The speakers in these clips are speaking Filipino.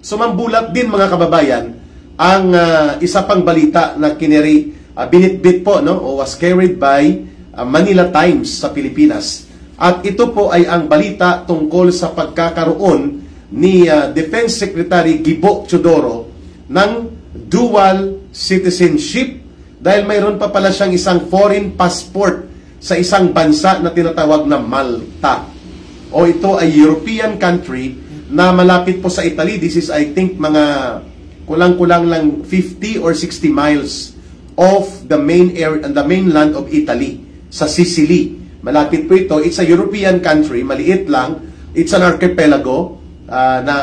Sumambulat din mga kababayan ang isa pang balita na binitbit po, no, o was carried by Manila Times sa Pilipinas. At ito po ay ang balita tungkol sa pagkakaroon ni Defense Secretary Gibo Teodoro ng dual citizenship dahil mayroon pa pala siyang isang foreign passport sa isang bansa na tinatawag na Malta. O ito ay European country na malapit po sa Italy. This is, I think, mga kulang-kulang lang 50 or 60 miles off the mainland of Italy, sa Sicily. Malapit po ito. It's a European country, maliit lang. It's an archipelago na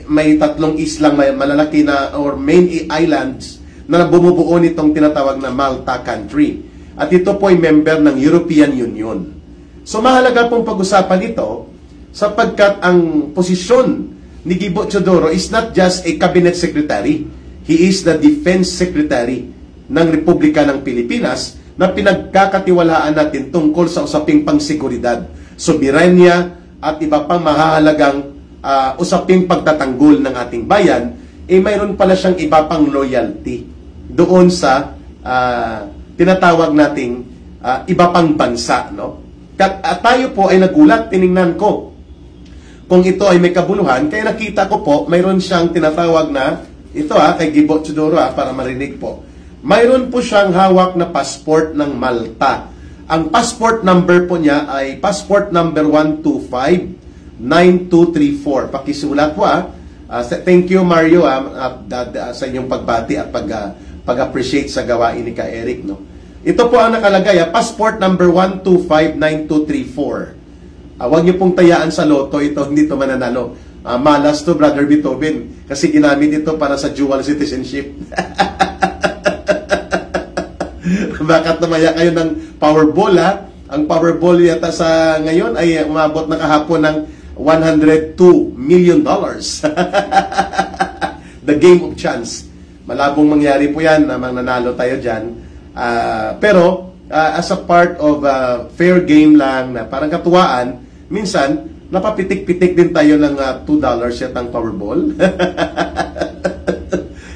may tatlong islang malalaki na or main islands na bumubuo nitong tinatawag na Malta country. At ito po ay member ng European Union. So mahalaga pong pag-usapan ito sapagkat ang posisyon ni Gibo Teodoro is not just a cabinet secretary. He is the defense secretary ng Republika ng Pilipinas na pinagkakatiwalaan natin tungkol sa usaping pangseguridad, soberanya at iba pang mahahalagang usaping pagtatanggol ng ating bayan. Mayroon pala siyang iba pang loyalty doon sa tinatawag nating iba pang bansa, no? Tayo po ay nagulat, tiningnan ko kung ito ay may kabuluhan, kaya nakita ko po, mayroon siyang tinatawag na, ito kay Gibo Teodoro para marinig po. Mayroon po siyang hawak na passport ng Malta. Ang passport number po niya ay passport number 1259234. Pakisulat po thank you Mario sa inyong pagbati at pag-appreciate sa gawain ni Ka Eric, no? Ito po ang nakalagay, passport number 1259234. Huwag niyo pong tayaan sa loto ito, hindi ito mananalo. Malas to, Brother Beethoven, kasi ginamit ito para sa dual citizenship. Baka tumaya kayo ng Powerball, Ang Powerball yata sa ngayon ay umabot na kahapon ng $102 million. The game of chance. Malabong mangyari po yan na nanalo tayo dyan. Pero as a part of fair game lang na parang katuwaan, minsan napapitik-pitik din tayo ng $2 yatang Powerball.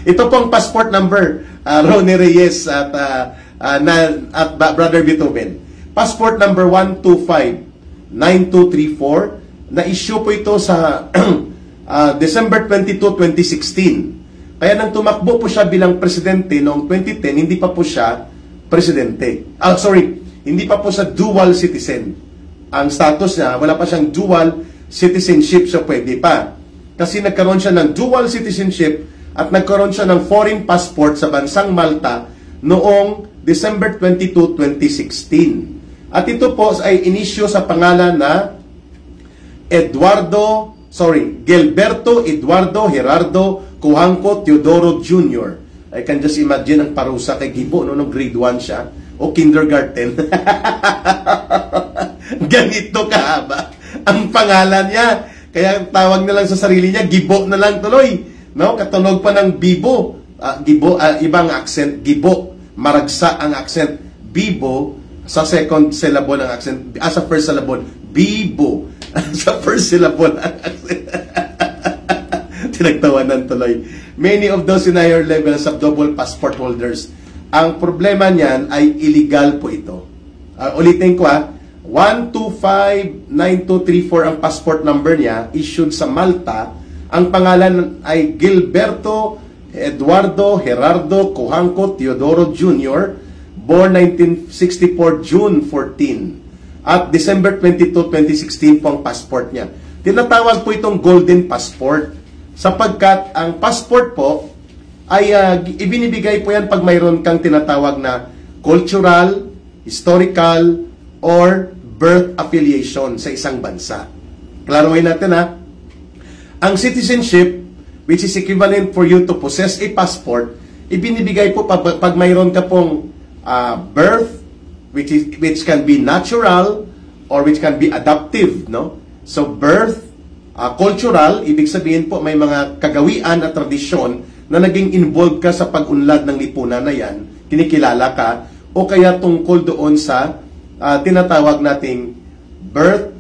Ito pong passport number, Ronnie Reyes at Brother Beethoven. Passport number 1259234. Na-issue po ito sa December 22, 2016. Kaya nang tumakbo po siya bilang presidente noong 2010, hindi pa po siya presidente. Hindi pa po siya dual citizen. Ang status niya, wala pa siyang dual citizenship, so pwede pa. Kasi nagkaroon siya ng dual citizenship at nagkaroon siya ng foreign passport sa bansang Malta noong December 22, 2016. At ito po ay inisyu sa pangalan na Gilberto Eduardo Gerardo Cujanco Teodoro Jr. I can just imagine ang parusa kay Gibo noong grade 1 siya o kindergarten. Ganito kahaba ang pangalan niya. Kaya tawag na lang sa sarili niya, Gibo na lang tuloy. No? Katunog pa ng Bibo. Ibang accent, Gibo. Maragsa ang accent. Bibo, sa second syllable ang accent. Sa first syllable, Bibo. Sa first syllable ang accent. Tinagtawanan tuloy. Many of those in higher levels of double passport holders. Ang problema niyan ay illegal po ito. Ulitin ko 1259234 ang passport number niya, issued sa Malta. Ang pangalan ay Gilberto Eduardo Gerardo Cujanco Teodoro Jr., born 1964 June 14. At December 22, 2016 po ang passport niya. Tinatawag po itong golden passport sapagkat ang passport po ay ibinibigay po yan pag mayroon kang tinatawag na cultural, historical, or birth affiliation sa isang bansa. Klaruhin natin ang citizenship, which is equivalent for you to possess a passport, ibinibigay po pag mayroon ka pong birth, which can be natural or which can be adaptive, no? So birth, cultural, ibig sabihin po may mga kagawian at tradisyon na naging involved ka sa pag-unlad ng lipunan na yan, kinikilala ka, o kaya tungkol doon sa tinatawag nating birth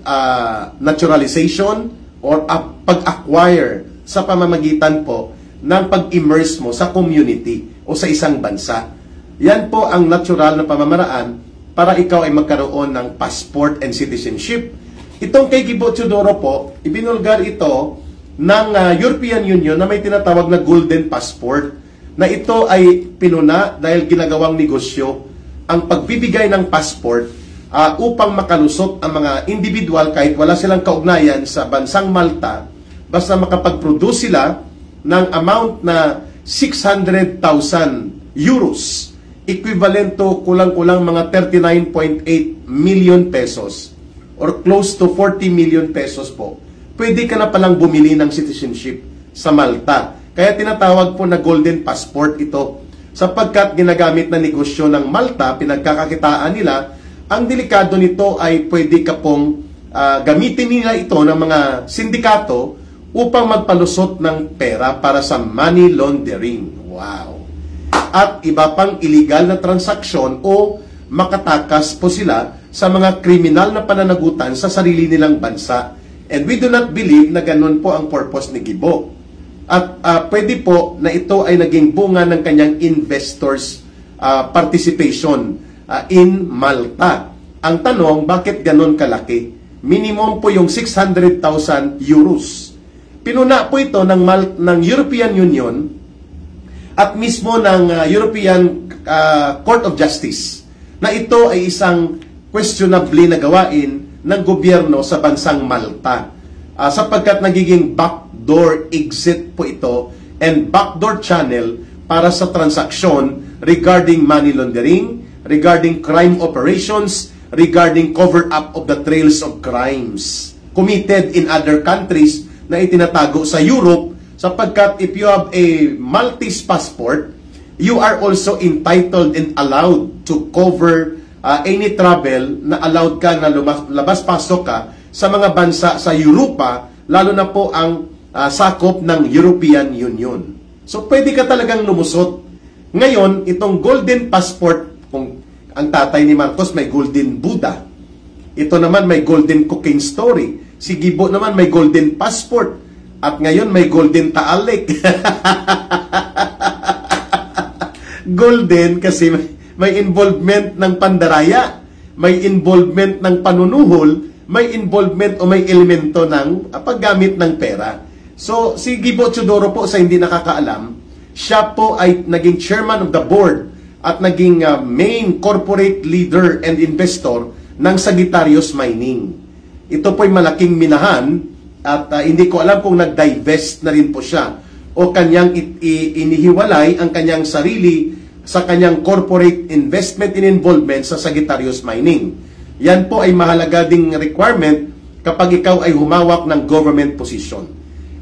naturalization or pag-acquire sa pamamagitan po ng pag-immerse mo sa community o sa isang bansa. Yan po ang natural na pamamaraan para ikaw ay magkaroon ng passport and citizenship. Itong kay Gibo Teodoro po, ibinulgar ito ng European Union na may tinatawag na Golden Passport, na ito ay pinuna dahil ginagawang negosyo ang pagbibigay ng passport upang makalusot ang mga individual kahit wala silang kaugnayan sa bansang Malta, basta makapag-produce sila ng amount na 600,000 euros, equivalent to kulang-kulang mga 39.8 million pesos or close to 40 million pesos po. Pwede ka na palang bumili ng citizenship sa Malta. Kaya tinatawag po na Golden Passport ito, sapagkat ginagamit na negosyo ng Malta, pinagkakakitaan nila. Ang delikado nito ay pwede ka pong gamitin nila ito ng mga sindikato upang magpalusot ng pera para sa money laundering. Wow! At iba pang illegal na transaksyon o makatakas po sila sa mga kriminal na pananagutan sa sarili nilang bansa. And we do not believe na ganun po ang purpose ni Gibo. At pwede po na ito ay naging bunga ng kanyang investors participation in Malta. Ang tanong, bakit ganun kalaki? Minimum po yung 600,000 euros. Pinuna po ito ng European Union at mismo ng European Court of Justice, na ito ay isang questionably na gawain ng gobyerno sa bansang Malta, sapagkat nagiging backdoor exit po ito and backdoor channel para sa transaksyon regarding money laundering, regarding crime operations, regarding cover-up of the trails of crimes committed in other countries na itinatago sa Europe, sapagkat if you have a Maltese passport, you are also entitled and allowed to cover any travel na allowed ka na labas-pasok ka sa mga bansa sa Europa, lalo na po ang sakop ng European Union. So pwede ka talagang lumusot. Ngayon, itong Golden Passport, kung ang tatay ni Marcos may Golden Buddha, ito naman may Golden Cocaine Story, si Gibo naman may Golden Passport, at ngayon may Golden Taalik. Golden kasi may involvement ng pandaraya, may involvement ng panunuhol, may involvement o may elemento ng paggamit ng pera. So, si Gibo Teodoro po, sa hindi nakakaalam, siya po ay naging chairman of the board at naging main corporate leader and investor ng Sagittarius Mining. Ito po ay malaking minahan at hindi ko alam kung nag-divest na rin po siya o kanyang inihiwalay ang kanyang sarili sa kanyang corporate investment in involvement sa Sagittarius Mining. Yan po ay mahalaga ding requirement kapag ikaw ay humawak ng government position.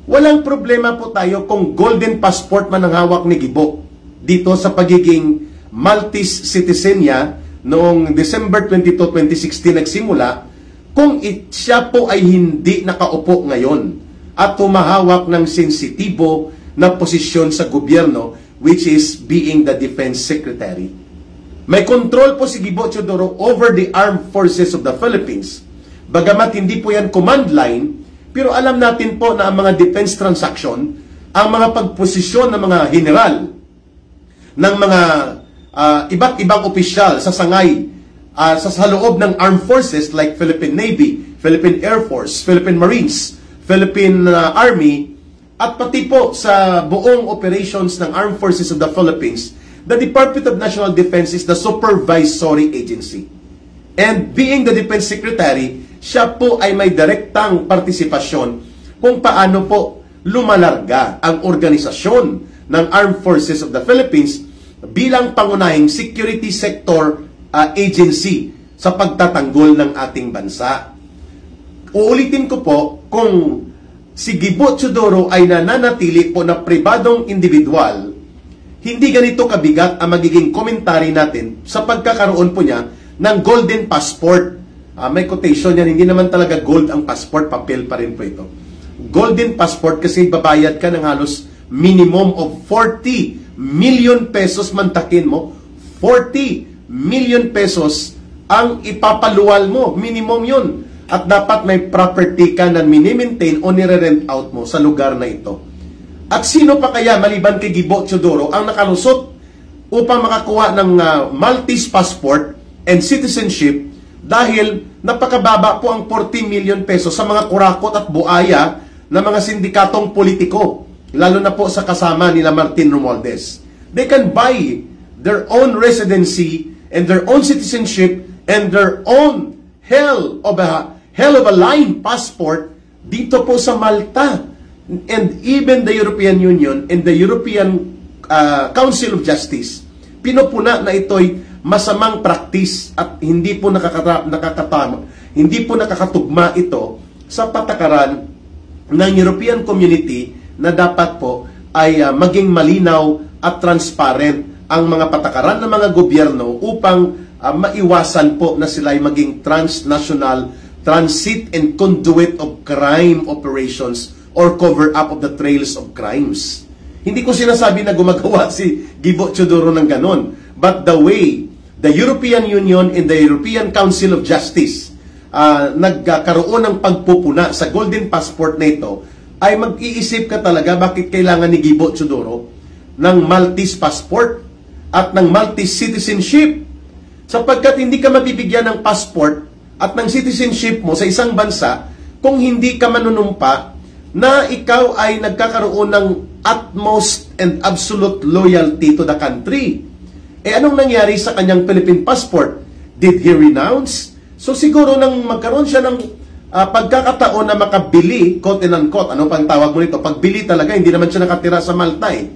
Walang problema po tayo kung Golden Passport man ang hawak ni Gibo dito sa pagiging Maltese citizen niya noong December 22, 2016 nagsimula, kung siya po ay hindi nakaupo ngayon at humahawak ng sensitibo na posisyon sa gobyerno, which is being the Defense Secretary. May control po si Gibo Teodoro over the armed forces of the Philippines. Bagamat hindi po yan command line, pero alam natin po na ang mga defense transaction, ang mga pagposisyon ng mga general, ng mga iba't ibang opisyal sa sangay, sa loob ng armed forces like Philippine Navy, Philippine Air Force, Philippine Marines, Philippine Army, at pati po sa buong operations ng Armed Forces of the Philippines, the Department of National Defense is the supervisory agency. And being the Defense Secretary, siya po ay may direktang partisipasyon kung paano po lumalarga ang organisasyon ng Armed Forces of the Philippines bilang pangunahing security sector agency sa pagtatanggol ng ating bansa. Uulitin ko po, kung si Gibo Teodoro ay nananatili po na pribadong individual, hindi ganito kabigat ang magiging komentary natin sa pagkakaroon po niya ng Golden Passport. May quotation yan, hindi naman talaga gold ang passport, papel pa rin po ito. Golden Passport kasi babayad ka ng halos minimum of 40 million pesos, mantakin mo, 40 million pesos ang ipapaluwal mo, minimum yun. At dapat may property ka na mini-maintain o nire-rent out mo sa lugar na ito. At sino pa kaya maliban kay Gibo Teodoro ang nakalusot upang makakuha ng Maltese passport and citizenship dahil napakababa po ang 40 million pesos sa mga kurakot at buaya na mga sindikatong politiko, lalo na po sa kasama nila Martin Romualdez. They can buy their own residency and their own citizenship and their own hell of a line passport dito po sa Malta. And even the European Union and the European Council of Justice, pinupuna na ito'y masamang praktis at hindi po nakakatugma ito sa patakaran ng European Community na dapat po ay maging malinaw at transparent ang mga patakaran ng mga gobyerno upang maiwasan po na sila ay maging transnational transit and conduit of crime operations or cover up of the trails of crimes. Hindi ko sinasabi na gumagawa si Gibo Teodoro ng ganon, but the way the European Union and the European Council of Justice nagkaroon ng pagpupuna sa Golden Passport na ito, ay mag-iisip ka talaga bakit kailangan ni Gibo Teodoro ng Maltese passport at ng Maltese citizenship. Sapagkat hindi ka mabibigyan ng passport at ng citizenship mo sa isang bansa kung hindi ka manunumpa na ikaw ay nagkakaroon ng utmost and absolute loyalty to the country. Anong nangyari sa kanyang Philippine passport? Did he renounce? So siguro nang magkaroon siya ng pagkakataon na makabili, quote and unquote, ano pang tawag mo nito? Pagbili talaga, hindi naman siya nakatira sa Malta eh.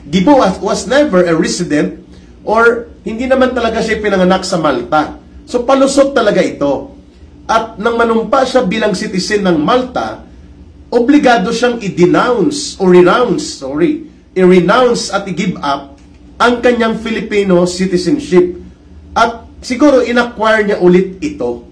Gibo was never a resident or hindi naman talaga siya pinanganak sa Malta. So palusot talaga ito. At nang manumpa siya bilang citizen ng Malta, obligado siyang i-renounce at i-give up ang kanyang Filipino citizenship. At siguro in-acquire niya ulit ito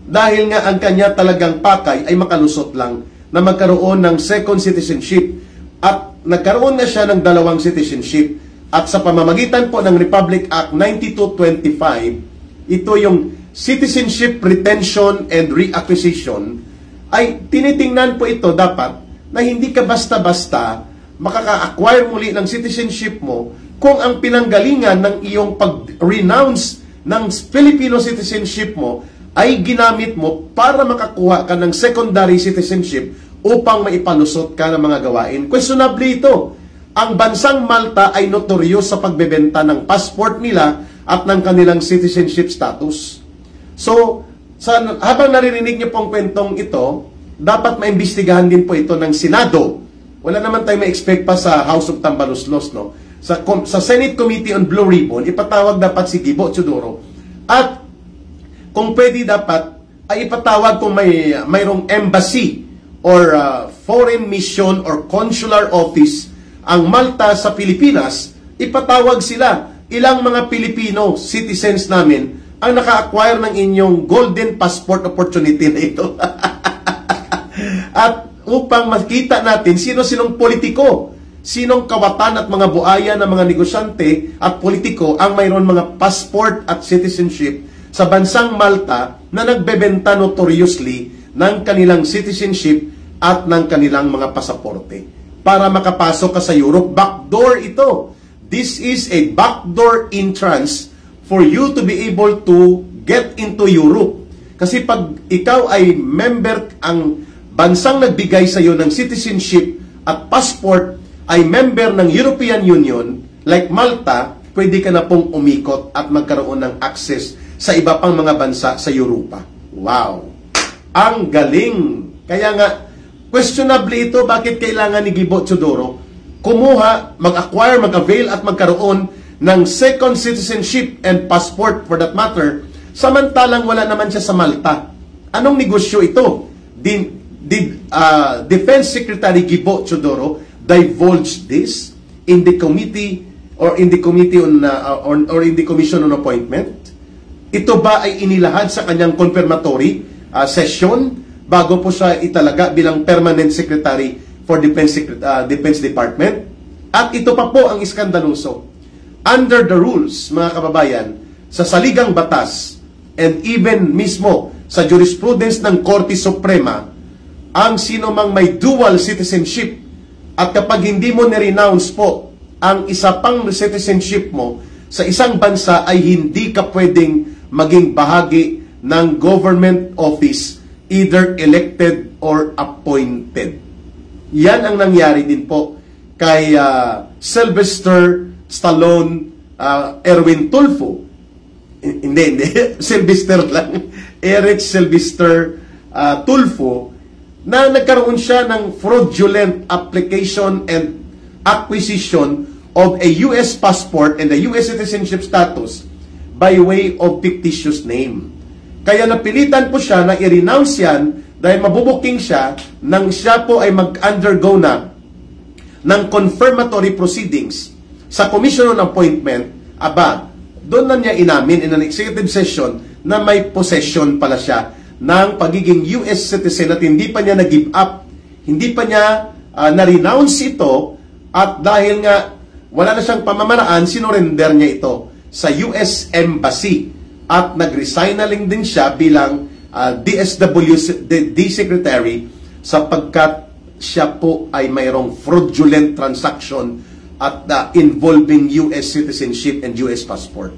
dahil nga ang kanya talagang pakay ay makalusot lang na magkaroon ng second citizenship. At nagkaroon na siya ng dalawang citizenship. At sa pamamagitan po ng Republic Act 9225, ito yung Citizenship Retention and Reacquisition, ay tinitingnan po ito dapat na hindi ka basta-basta makaka-acquire muli ng citizenship mo kung ang pinanggalingan ng iyong pag-renounce ng Filipino citizenship mo ay ginamit mo para makakuha ka ng secondary citizenship upang maipalusot ka ng mga gawain. Questionable ito. Ang bansang Malta ay notorious sa pagbebenta ng passport nila at ng kanilang citizenship status. So, habang naririnig niyo pong kwentong ito, dapat maimbestigahan din po ito ng Senado. Wala naman tayo ma-expect pa sa House of Tambaluslos, no? Sa Senate Committee on Blue Ribbon, ipatawag dapat si Gibo Teodoro. At kung pwede dapat, ay ipatawag kung mayroong embassy or foreign mission or consular office ang Malta sa Pilipinas, ipatawag sila. Ilang mga Pilipino citizens namin ang naka-acquire ng inyong golden passport opportunity na ito. At upang makita natin sino-sinong politiko, sinong kawatan at mga buaya ng mga negosyante at politiko ang mayroon mga passport at citizenship sa bansang Malta na nagbebenta notoriously ng kanilang citizenship at ng kanilang mga pasaporte para makapasok ka sa Europe. Backdoor ito. This is a backdoor entrance for you to be able to get into Europe. Kasi pag ikaw ay member, ang bansang nagbigay sa iyo ng citizenship at passport ay member ng European Union, like Malta, pwede ka na pong umikot at magkaroon ng access sa iba pang mga bansa sa Europa. Wow! Ang galing! Kaya nga, questionable ito, bakit kailangan ni Gibo Teodoro kumuha, mag-acquire, mag-avail at magkaroon ng second citizenship and passport for that matter, samantalang wala naman siya sa Malta. Anong negosyo ito? Did Defense Secretary Gibo Teodoro divulge this in the committee or in the committee on or in the commission on appointment? Ito ba ay inilahad sa kanyang confirmatory session bago po siya italaga bilang permanent secretary for Defense Department? At ito pa po ang iskandaloso. Under the rules, mga kababayan, sa saligang batas and even mismo sa jurisprudence ng Korte Suprema, ang sino mang may dual citizenship At kapag hindi mo ni-renounce po ang isa pang citizenship mo sa isang bansa, ay hindi ka pwedeng maging bahagi ng government office, either elected or appointed. Yan ang nangyari din po kay Sylvester Stallone, Erwin Tulfo. Hindi. Sylvester lang. Eric Sylvester Tulfo, na nagkaroon siya ng fraudulent application and acquisition of a U.S. passport and a U.S. citizenship status by way of fictitious name. Kaya napilitan po siya na i-renounce yan dahil mabubuking siya nang siya po ay mag-undergo na ng confirmatory proceedings sa Commission on Appointment. Doon na niya inamin in an executive session na may possession pala siya ng pagiging US citizen at hindi pa niya nag-give up, hindi pa niya na-renounce ito, at dahil nga wala na siyang pamamaraan, sinurrender niya ito sa US Embassy at nag-resign na din siya bilang DSWD Secretary sapagkat siya po ay mayroong fraudulent transaction at involving US citizenship and US passport.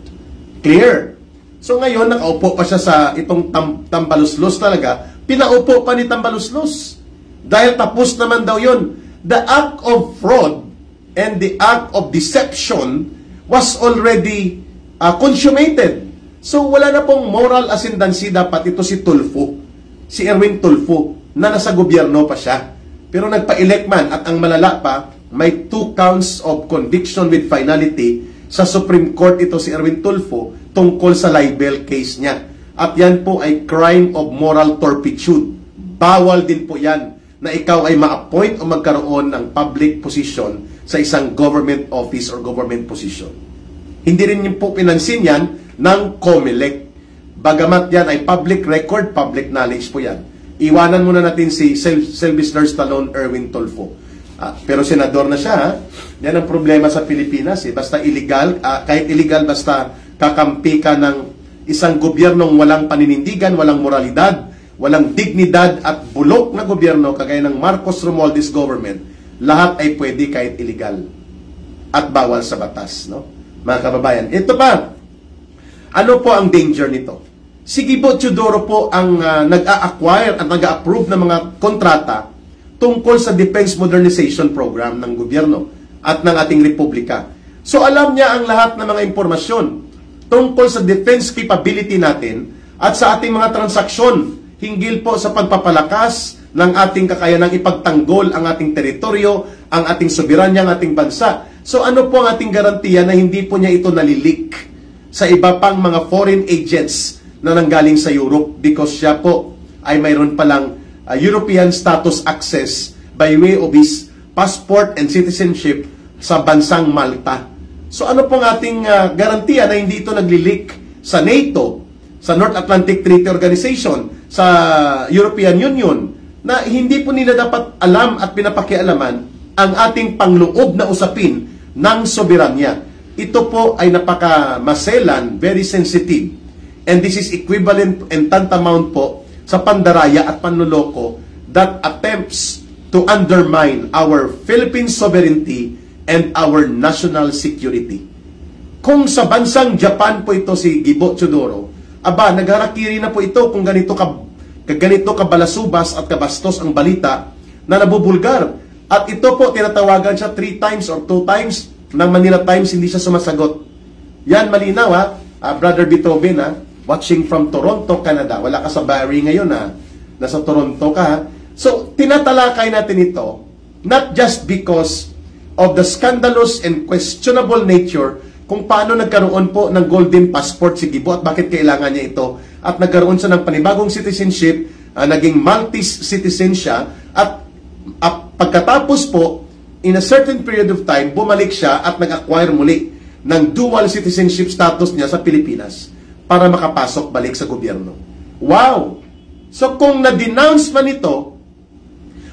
Clear? So ngayon, nakaupo pa siya sa itong tambaluslos talaga. Pinaupo pa ni tambaluslos. Dahil tapos naman daw yun. The act of fraud and the act of deception was already consummated. So wala na pong moral ascendancy dapat ito si Tulfo. Si Erwin Tulfo, na nasa gobyerno pa siya. Pero nagpa-elect man, at ang malala pa, may 2 counts of conviction with finality sa Supreme Court ito si Erwin Tulfo tungkol sa libel case niya. At yan po ay crime of moral turpitude. Bawal din po yan na ikaw ay ma-appoint o magkaroon ng public position sa isang government office or government position. Hindi rin yung po pinansin yan ng COMELEC. Bagamat yan ay public record, public knowledge po yan. Iwanan muna natin si Sylvester Stallone, Erwin Tulfo. Pero senador na siya, ha? Yan ang problema sa Pilipinas. Basta illegal, kahit illegal, basta kakampi ka ng isang gobyernong walang paninindigan, walang moralidad, walang dignidad at bulok na gobyerno, kagaya ng Marcos Romualdez government, lahat ay pwede kahit illegal at bawal sa batas, no? Mga kababayan, ito pa, ano po ang danger nito? Si Gibo Teodoro po ang nag-a-acquire at nag-a-approve ng mga kontrata tungkol sa Defense Modernization Program ng gobyerno at ng ating republika. So alam niya ang lahat ng mga impormasyon tungkol sa defense capability natin at sa ating mga transaksyon hinggil po sa pagpapalakas ng ating kakayanang ipagtanggol ang ating teritoryo, ang ating soberanya, ang ating bansa. So ano po ang ating garantiya na hindi po niya ito nalilik sa iba pang mga foreign agents na nanggaling sa Europe, because siya po ay mayroon palang European status access by way of his passport and citizenship sa bansang Malta. So ano pong ating garantiya na hindi ito naglilik sa NATO, sa North Atlantic Treaty Organization, sa European Union, na hindi po nila dapat alam at pinapakialaman ang ating pangloob na usapin ng soberanya. Ito po ay napaka-maselan, very sensitive. And this is equivalent and tantamount po sa pandaraya at panluloko that attempts to undermine our Philippine sovereignty and our national security. Kung sa bansang Japan po ito si Gibo Teodoro, nagharakiri na po ito kung ganito kabalasubas at kabastos ang balita na nabubulgar. At ito po, tinatawagan siya 3 times or 2 times ng Manila Times, hindi siya sumasagot. Yan, malinaw ha, Brother Beethoven ha, watching from Toronto, Canada. Wala ka sa Barrie ngayon ha, nasa Toronto ka ha. So, tinatalakay natin ito, not just because of the scandalous and questionable nature kung paano nagkaroon po ng golden passport si Gibo at bakit kailangan niya ito, at nagkaroon siya ng panibagong citizenship, naging Maltese citizen siya, at pagkatapos po, in a certain period of time, bumalik siya at nag-acquire muli ng dual citizenship status niya sa Pilipinas para makapasok balik sa gobyerno. Wow! So kung na-denounce man ito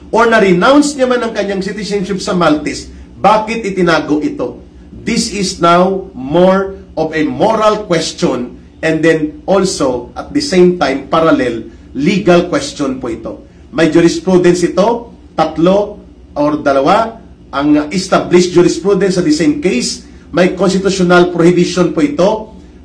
or na-renounce niya man ang kanyang citizenship sa Maltese, bakit itinago ito? This is now more of a moral question and then also at the same time parallel legal question po ito. May jurisprudence ito, 3 or 2 ang established jurisprudence sa the same case. May constitutional prohibition po ito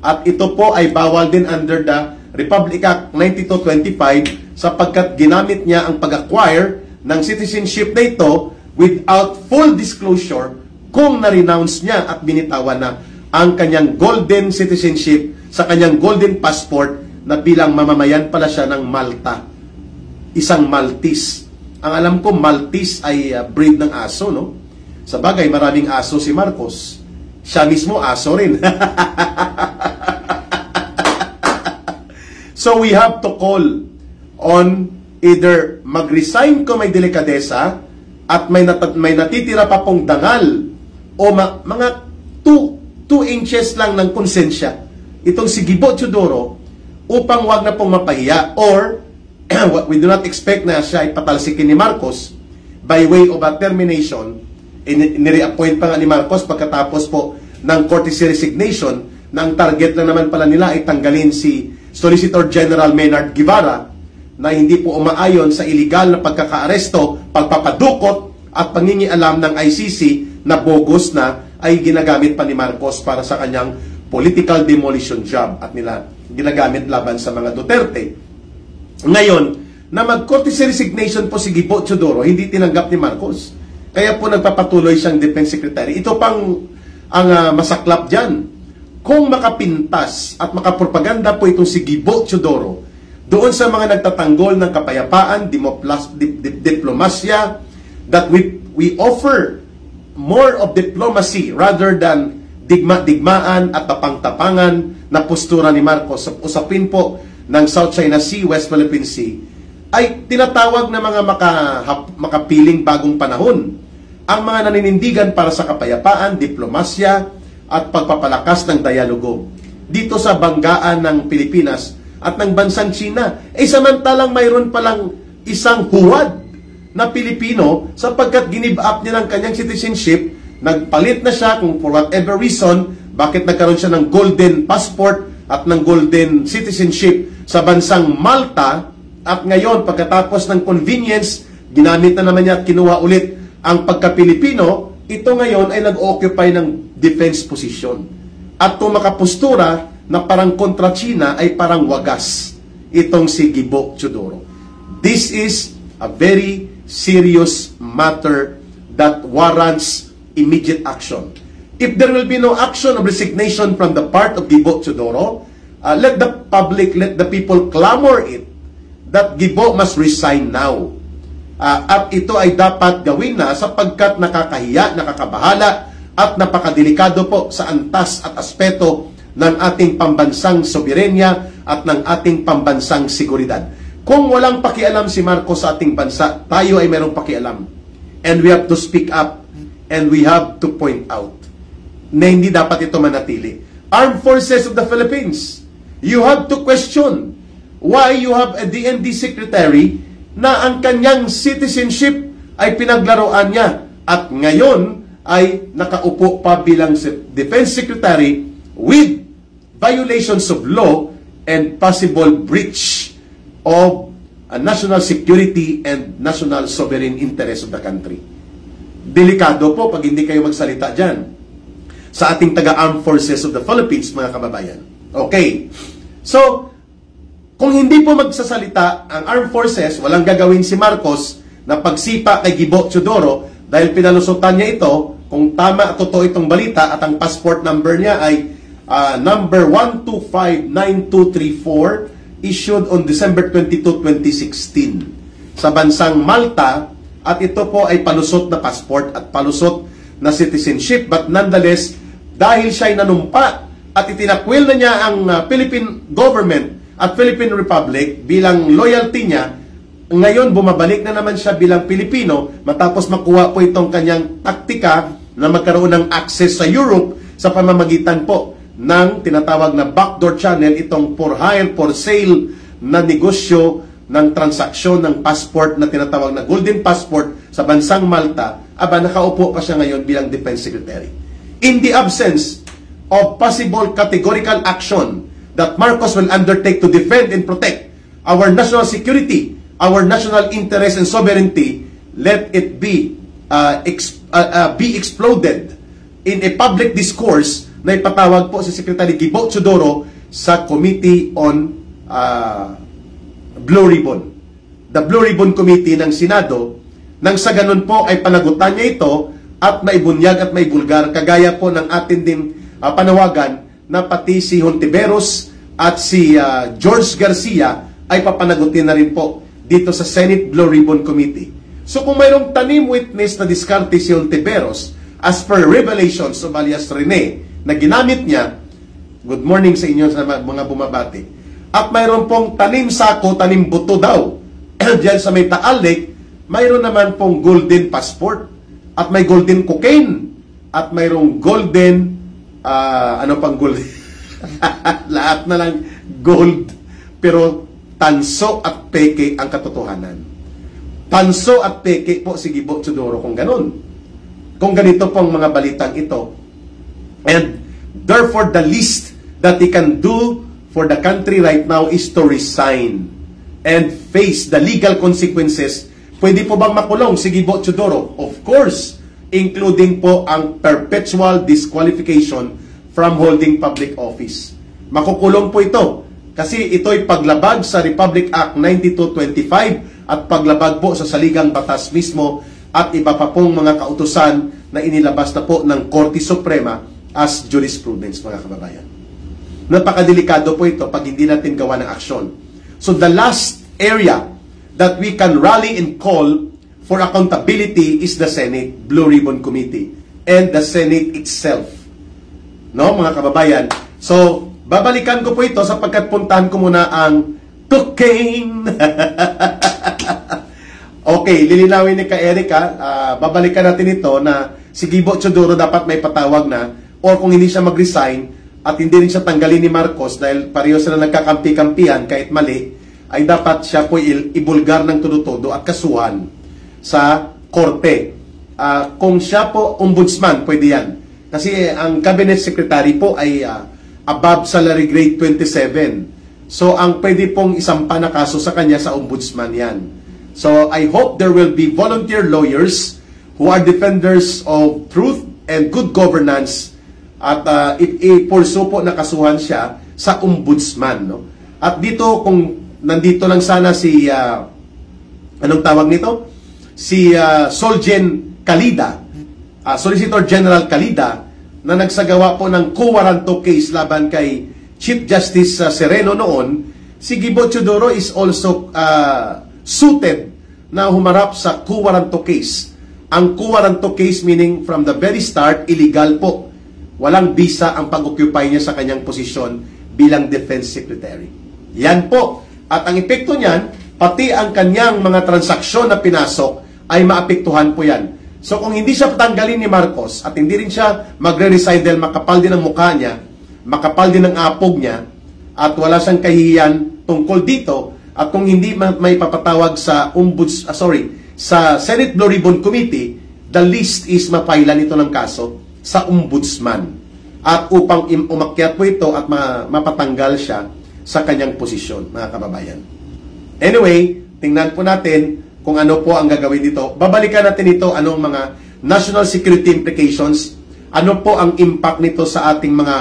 at ito po ay bawal din under the Republic Act 9225 sapagkat ginamit niya ang pag-acquire ng citizenship na ito without full disclosure kung na-renounce niya at binitawan na ang kanyang golden citizenship sa kanyang golden passport na bilang mamamayan pala siya ng Malta. Isang Maltese. Ang alam ko, Maltese ay breed ng aso, no? Sa bagay, maraming aso si Marcos. Siya mismo aso rin. So we have to call on either mag-resign kung may delikadesa at may natitira pa pong dangal o mga 2 inches lang ng konsensya itong si Gibo Teodoro upang wag na pong mapahiya, or we do not expect na siya ay patalsikin ni Marcos by way of a termination. Nireappoint pa nga ni Marcos pagkatapos po ng courtesy resignation na ang target lang naman pala nila ay tanggalin si Solicitor General Maynard Guevara na hindi po umaayon sa illegal na pagkakaaresto, pagpapadukot at pangingialam ng ICC na bogus na ay ginagamit pa ni Marcos para sa kanyang political demolition job at nila ginagamit laban sa mga Duterte. Ngayon, na mag-courtesy resignation po si Gibo Teodoro, hindi tinanggap ni Marcos. Kaya po nagpapatuloy siyang Defense Secretary. Ito pang ang masaklap dyan. Kung makapintas at makapropaganda po itong si Gibo Teodoro doon sa mga nagtatanggol ng kapayapaan, diplomasya, that we offer more of diplomacy rather than digmaan at tapang-tapangan na postura ni Marcos sa usapin po ng South China Sea, West Philippine Sea, ay tinatawag na mga makapiling bagong panahon ang mga naninindigan para sa kapayapaan, diplomasya at pagpapalakas ng dialogo dito sa banggaan ng Pilipinas at ng bansang China. Samantalang mayroon palang isang huwad na Pilipino sapagkat give up niya ng kanyang citizenship, nagpalit na siya kung for whatever reason, bakit nagkaroon siya ng golden passport at ng golden citizenship sa bansang Malta, at ngayon pagkatapos ng convenience, ginamit na naman niya at kinuha ulit ang pagka-Pilipino, ito ngayon ay nag-occupy ng defense position. At kung makapustura na parang kontra China ay parang wagas itong si Gibo Teodoro. This is a very serious matter that warrants immediate action. If there will be no action of resignation from the part of Gibo Teodoro, let the public, let the people clamor it that Gibo must resign now. At ito ay dapat gawin na sapagkat nakakahiya, nakakabahala at napakadelikado po sa antas at aspeto ng ating pambansang soberenya at ng ating pambansang seguridad. Kung walang pakialam si Marcos sa ating bansa, tayo ay mayroong pakialam. And we have to speak up and we have to point out na hindi dapat ito manatili. Armed Forces of the Philippines, you have to question why you have a DND secretary na ang kanyang citizenship ay pinaglaruan niya at ngayon ay nakaupo pa bilang Defense Secretary with violations of law and possible breach of national security and national sovereign interest of the country. Delikado po pag hindi kayo magsalita dyan sa ating taga-Armed Forces of the Philippines, mga kababayan. Okay. So, kung hindi po magsasalita ang Armed Forces, walang gagawin si Marcos na pagsipa kay Gibo Teodoro dahil pinalusutan niya ito, kung tama at totoo itong balita at ang passport number niya ay number 1259234 issued on December 22, 2016 sa bansang Malta, at ito po ay palusot na passport at palusot na citizenship, but nonetheless, dahil siya ay nanumpa at itinakwil na niya ang Philippine government at Philippine Republic bilang loyalty niya, ngayon bumabalik na naman siya bilang Pilipino matapos makuha po itong kanyang taktika na magkaroon ng access sa Europe sa pamamagitan po ng tinatawag na backdoor channel, itong for hire, for sale na negosyo ng transaksyon ng passport na tinatawag na golden passport sa bansang Malta. Aba, nakaupo pa siya ngayon bilang Defense Secretary. In the absence of possible categorical action that Marcos will undertake to defend and protect our national security, our national interest and sovereignty, let it be be exploded in a public discourse na ipatawag po si Secretary Gibo Teodoro sa Committee on Blue Ribbon. The Blue Ribbon Committee ng Senado, nang sa ganun po ay panagutan niya ito at maibunyag at maibulgar, kagaya po ng atin din panawagan na pati si Hontiveros at si George Garcia ay papanagutin na rin po dito sa Senate Blue Ribbon Committee. So kung mayroong tanim witness na diskarte si Hontiveros, as per revelations of alias Rene, na ginamit niya, good morning sa inyo sa mga bumabati, at mayroon pong tanim sako, tanim buto daw, diyan sa may Taal Lake, mayroon naman pong golden passport, at may golden cocaine, at mayroong golden, ano pang gold? Lahat na lang gold, pero tanso at peke ang katotohanan. Tanso at peke po si Gibo Teodoro kung ganun. Kung ganito pong mga balitang ito. And therefore, the least that he can do for the country right now is to resign and face the legal consequences. Pwede po bang makulong si Gibo Teodoro? Of course, including po ang perpetual disqualification from holding public office. Makukulong po ito kasi ito'y paglabag sa Republic Act 9225 at paglabag po sa saligang batas mismo at iba pa pong mga kautusan na inilabas na po ng Korte Suprema as jurisprudence, mga kababayan. Napakadelikado po ito pag hindi natin gawa ng aksyon. So the last area that we can rally and call for accountability is the Senate Blue Ribbon Committee and the Senate itself. No, mga kababayan? So, babalikan ko po ito sapagkat puntahan ko muna ang cocaine. Okay, lilinawin ni Erika, babalikan natin ito na si Gibo Teodoro dapat may patawag na, or kung hindi siya mag-resign at hindi rin siya tanggalin ni Marcos dahil pareho sila nagkakampi-kampihan kahit mali, ay dapat siya po ibulgar ng todo-todo at kasuhan sa korte. Kung siya po ombudsman, pwede yan. Kasi ang cabinet secretary po ay above salary grade 27. So ang pwede pong isampa na kaso sa kanya sa ombudsman yan. So I hope there will be volunteer lawyers who are defenders of truth and good governance at i-pursue po na kasuhan siya sa ombudsman. No? At dito, kung nandito lang sana si, anong tawag nito? Si Soljen Calida, Solicitor General Calida, na nagsagawa po ng co-warranto case laban kay Chief Justice Sereno noon, si Gibo Teodoro is also suited na humarap sa co-warranto case. Ang co-warranto case meaning from the very start, illegal po. Walang visa ang pag-occupy niya sa kanyang posisyon bilang Defense Secretary. Yan po. At ang epekto niyan, pati ang kanyang mga transaksyon na pinasok ay maapektuhan po yan. So kung hindi siya tanggalin ni Marcos at hindi rin siya magre-resign dahil makapal din ang mukha niya, makapal din ang apog niya, at wala siyang kahihiyan tungkol dito, at kung hindi may papatawag sa sa Senate Blue Ribbon Committee, the least is mapailan ito ng kaso sa ombudsman. At upang umakyat po ito at mapatanggal siya sa kanyang posisyon, mga kababayan. Anyway, tingnan po natin kung ano po ang gagawin dito. Babalikan natin ito, anong mga national security implications, ano po ang impact nito sa ating mga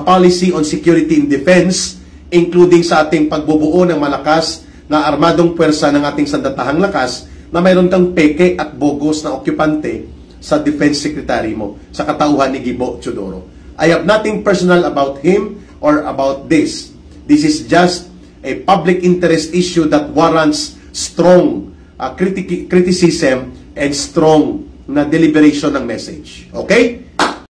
policy on security and defense, including sa ating pagbubuo ng malakas na armadong puwersa ng ating sandatahang lakas na mayroon kang peke at bogus na occupante sa defense secretary mo, sa katauhan ni Gibo Teodoro. I have nothing personal about him or about this. This is just a public interest issue that warrants strong criticism and strong na deliberation ng message. Okay?